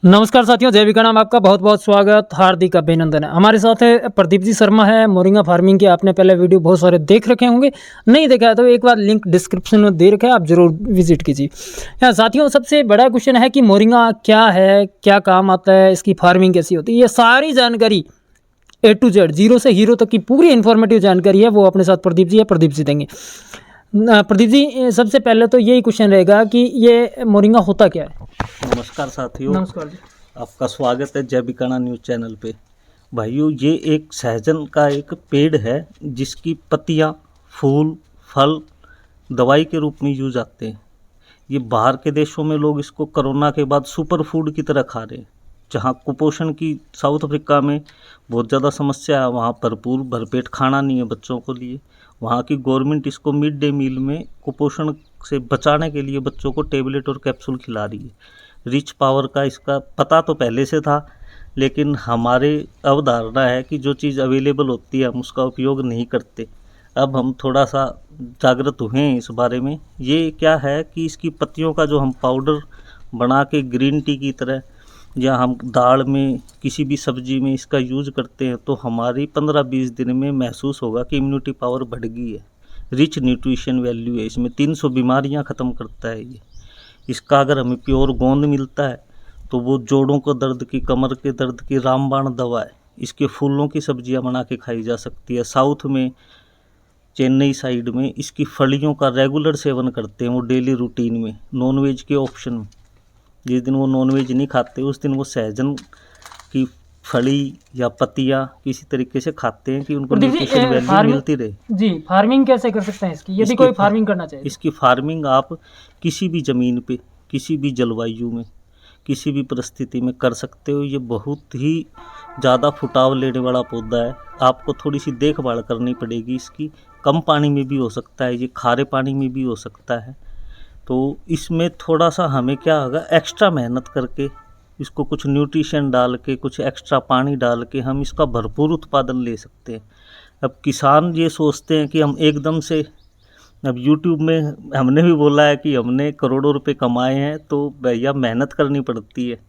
नमस्कार साथियों, जय विक्रम। आपका बहुत बहुत स्वागत, हार्दिक अभिनंदन है। हमारे साथ है प्रदीप जी शर्मा है, मोरिंगा फार्मिंग के। आपने पहले वीडियो बहुत सारे देख रखे होंगे, नहीं देखा है तो एक बार लिंक डिस्क्रिप्शन में दे रखा है, आप जरूर विजिट कीजिए। हाँ साथियों, सबसे बड़ा क्वेश्चन है कि मोरिंगा क्या है, क्या काम आता है, इसकी फार्मिंग कैसी होती है, ये सारी जानकारी A to Z, जीरो से हीरो तक की पूरी इन्फॉर्मेटिव जानकारी है, वो अपने साथ प्रदीप जी है, प्रदीप जी देंगे। प्रदीप जी, सबसे पहले तो यही क्वेश्चन रहेगा कि ये मोरिंगा होता क्या है। नमस्कार साथियों, नमस्कार जी। आपका स्वागत है जय बिकाना न्यूज़ चैनल पे। भाइयों, ये एक सहजन का एक पेड़ है जिसकी पत्तियां, फूल, फल दवाई के रूप में यूज आते हैं। ये बाहर के देशों में लोग इसको कोरोना के बाद सुपर फूड की तरह खा रहे हैं। जहाँ कुपोषण की साउथ अफ्रीका में बहुत ज़्यादा समस्या है, वहाँ भरपूर भरपेट खाना नहीं है बच्चों को लिए। वहाँ की गवर्नमेंट इसको मिड डे मील में कुपोषण से बचाने के लिए बच्चों को टेबलेट और कैप्सूल खिला रही है। रिच पावर का इसका पता तो पहले से था, लेकिन हमारे अवधारणा है कि जो चीज़ अवेलेबल होती है हम उसका उपयोग नहीं करते। अब हम थोड़ा सा जागृत हुए हैं इस बारे में। ये क्या है कि इसकी पत्तियों का जो हम पाउडर बना के ग्रीन टी की तरह या हम दाल में किसी भी सब्जी में इसका यूज़ करते हैं तो हमारी 15-20 दिन में महसूस होगा कि इम्यूनिटी पावर बढ़ गई है। रिच न्यूट्रिशन वैल्यू है इसमें, 300 बीमारियां ख़त्म करता है ये। इसका अगर हमें प्योर गोंद मिलता है तो वो जोड़ों को दर्द की, कमर के दर्द की रामबाण दवा है। इसके फूलों की सब्जियां बना के खाई जा सकती है। साउथ में चेन्नई साइड में इसकी फलियों का रेगुलर सेवन करते हैं वो डेली रूटीन में, नॉनवेज के ऑप्शन में। जिस दिन वो नॉनवेज नहीं खाते उस दिन वो सहजन की फली या पत्तियां किसी तरीके से खाते हैं कि उनको न्यूट्रिशन वैल्यू मिलती रहे। जी, फार्मिंग कैसे कर सकते हैं इसकी, यदि कोई फार्मिंग करना चाहे? इसकी फार्मिंग आप किसी भी ज़मीन पे, किसी भी जलवायु में, किसी भी परिस्थिति में कर सकते हो। ये बहुत ही ज़्यादा फुटाव लेने वाला पौधा है। आपको थोड़ी सी देखभाल करनी पड़ेगी इसकी। कम पानी में भी हो सकता है, ये खारे पानी में भी हो सकता है। तो इसमें थोड़ा सा हमें क्या होगा, एक्स्ट्रा मेहनत करके इसको कुछ न्यूट्रिशन डाल के, कुछ एक्स्ट्रा पानी डाल के हम इसका भरपूर उत्पादन ले सकते हैं। अब किसान ये सोचते हैं कि हम एकदम से, अब यूट्यूब में हमने भी बोला है कि हमने करोड़ों रुपए कमाए हैं, तो भैया मेहनत करनी पड़ती है।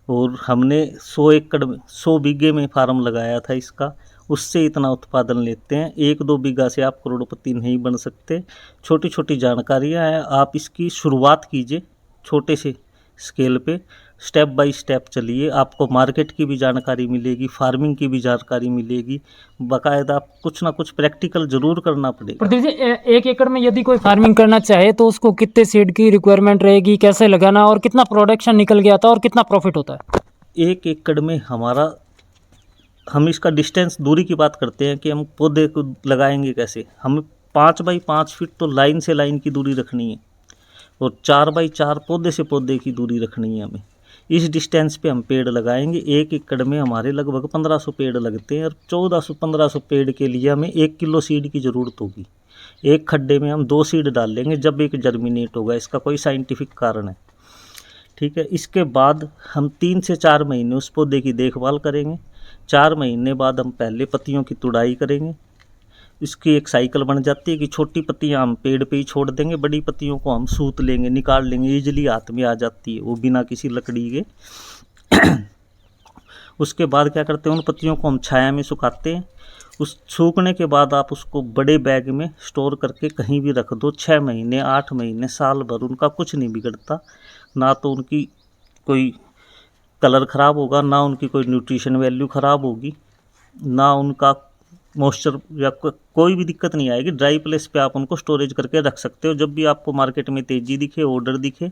और हमने 100 एकड़ में, 100 बीघे में फार्म लगाया था इसका, उससे इतना उत्पादन लेते हैं। 1-2 बीघा से आप करोड़पति नहीं बन सकते। छोटी छोटी जानकारियाँ हैं, आप इसकी शुरुआत कीजिए छोटे से स्केल पे, स्टेप बाय स्टेप चलिए। आपको मार्केट की भी जानकारी मिलेगी, फार्मिंग की भी जानकारी मिलेगी। बाकायदा आप कुछ ना कुछ प्रैक्टिकल जरूर करना पड़ेगा। प्रदीप जी, 1 एकड़ में यदि कोई फार्मिंग करना चाहे तो उसको कितने सीड की रिक्वायरमेंट रहेगी, कैसे लगाना, और कितना प्रोडक्शन निकल गया था और कितना प्रॉफिट होता है? 1 एकड़ में हमारा, हम इसका डिस्टेंस, दूरी की बात करते हैं कि हम पौधे को लगाएंगे कैसे। हमें 5 बाई 5 फीट तो लाइन से लाइन की दूरी रखनी है और 4 बाई 4 पौधे से पौधे की दूरी रखनी है हमें। इस डिस्टेंस पे हम पेड़ लगाएंगे। 1 एकड़ में हमारे लगभग 1500 पेड़ लगते हैं और 1400-1500 पेड़ के लिए हमें 1 किलो सीड की ज़रूरत होगी। एक खड्डे में हम 2 सीड डाल लेंगे जब एक जर्मिनेट होगा। इसका कोई साइंटिफिक कारण है, ठीक है। इसके बाद हम 3 से 4 महीने उस पौधे की देखभाल करेंगे। 4 महीने बाद हम पहले पत्तियों की तुड़ाई करेंगे। इसकी एक साइकिल बन जाती है कि छोटी पत्तियां हम पेड़ पे ही छोड़ देंगे, बड़ी पत्तियों को हम सूत लेंगे, निकाल लेंगे, ईजिली हाथ में आ जाती है वो बिना किसी लकड़ी के। उसके बाद क्या करते हैं, उन पत्तियों को हम छाया में सुखाते हैं। उस सूखने के बाद आप उसको बड़े बैग में स्टोर करके कहीं भी रख दो। 6 महीने, 8 महीने, साल भर उनका कुछ नहीं बिगड़ता। ना तो उनकी कोई कलर ख़राब होगा, ना उनकी कोई न्यूट्रिशन वैल्यू ख़राब होगी, ना उनका मॉइस्चर या कोई भी दिक्कत नहीं आएगी। ड्राई प्लेस पे आप उनको स्टोरेज करके रख सकते हो। जब भी आपको मार्केट में तेज़ी दिखे, ऑर्डर दिखे,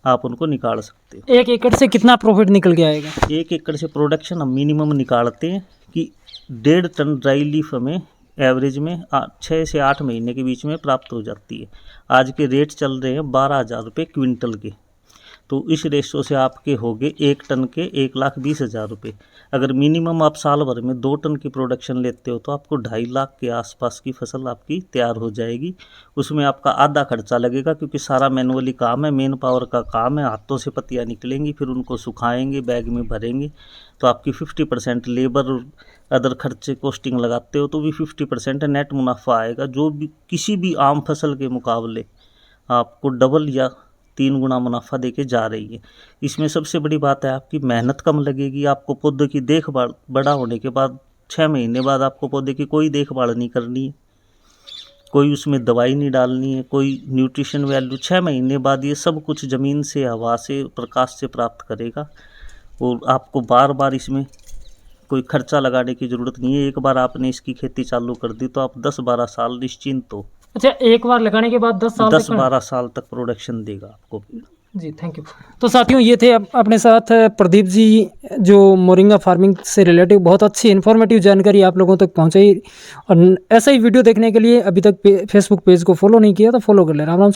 आप उनको निकाल सकते हो। 1 एकड़ से कितना प्रॉफिट निकल के आएगा? 1 एकड़ से प्रोडक्शन हम मिनिमम निकालते हैं कि 1.5 टन ड्राई लीफ हमें एवरेज में 6 से 8 महीने के बीच में प्राप्त हो जाती है। आज के रेट चल रहे हैं 12,000 रुपये क्विंटल के। तो इस रेशो से आपके हो गए 1 टन के 1,20,000 रुपये। अगर मिनिमम आप साल भर में 2 टन की प्रोडक्शन लेते हो तो आपको 2.5 लाख के आसपास की फसल आपकी तैयार हो जाएगी। उसमें आपका आधा खर्चा लगेगा क्योंकि सारा मैनुअली काम है, मेन पावर का काम है। हाथों से पत्तियाँ निकलेंगी, फिर उनको सुखाएंगे, बैग में भरेंगे। तो आपकी 50% लेबर और अदर खर्चे कॉस्टिंग लगाते हो तो भी 50% नेट मुनाफा आएगा, जो भी किसी भी आम फसल के मुकाबले आपको डबल या 3 गुना मुनाफा देके जा रही है। इसमें सबसे बड़ी बात है आपकी मेहनत कम लगेगी। आपको पौधे की देखभाल बड़ा होने के बाद 6 महीने बाद आपको पौधे की कोई देखभाल नहीं करनी है, कोई उसमें दवाई नहीं डालनी है, कोई न्यूट्रिशन वैल्यू 6 महीने बाद ये सब कुछ ज़मीन से, हवा से, प्रकाश से प्राप्त करेगा। और आपको बार बार इसमें कोई खर्चा लगाने की ज़रूरत नहीं है। एक बार आपने इसकी खेती चालू कर दी तो आप 10-12 साल निश्चिंत हो। अच्छा, एक बार लगाने के बाद 10 साल तक 10-12 साल तक प्रोडक्शन देगा आपको। जी, थैंक यू। तो साथियों, ये थे अपने साथ प्रदीप जी, जो मोरिंगा फार्मिंग से रिलेटिव बहुत अच्छी इन्फॉर्मेटिव जानकारी आप लोगों तक पहुंचाई। और ऐसा ही वीडियो देखने के लिए अभी तक फेसबुक पेज को फॉलो नहीं किया तो फॉलो कर लेना।